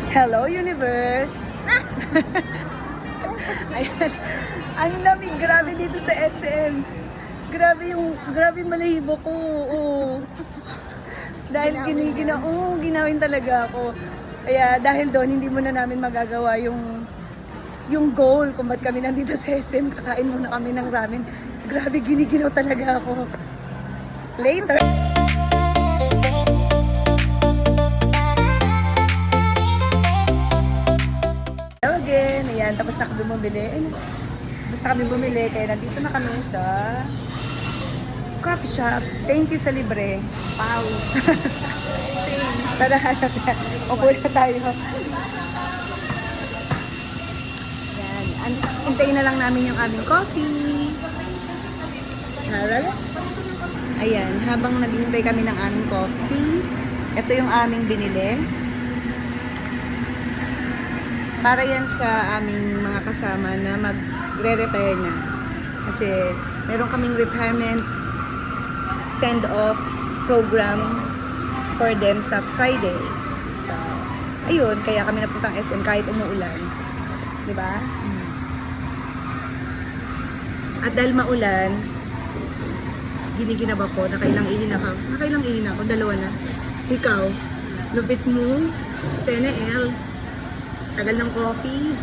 Hello, universe! Ayan. Ang lamig, grabe dito sa SM. Grabe yung malahibo ko. Oo. Dahil ginawin talaga ako. Kaya dahil doon, hindi muna namin magagawa yung goal kung ba't kami nandito sa SM. Kakain muna kami ng ramen. Grabe, giniginaw talaga ako. Later! Hello again. Ayan, tapos na kami bumili. Tapos na kami bumili. Kaya nandito na kami sa coffee shop. Thank you sa libre. Wow. Same. Tara, upo na tayo. Yan. Hintayin na lang namin yung aming coffee. Relax. Ayan, habang naghihintay kami ng aming coffee, ito yung aming binili. Para yan sa aming mga kasama na magre-retire na. Kasi meron kaming retirement send-off program for them sa Friday. So, ayun, kaya kami napuntang SM kahit umuulan. Diba? At dahil maulan, giniginaba ko, nakailang ihin ako. Nakailang ihin ako, dalawa na. Ikaw, lupit mo, Sene L. Tagal ng coffee.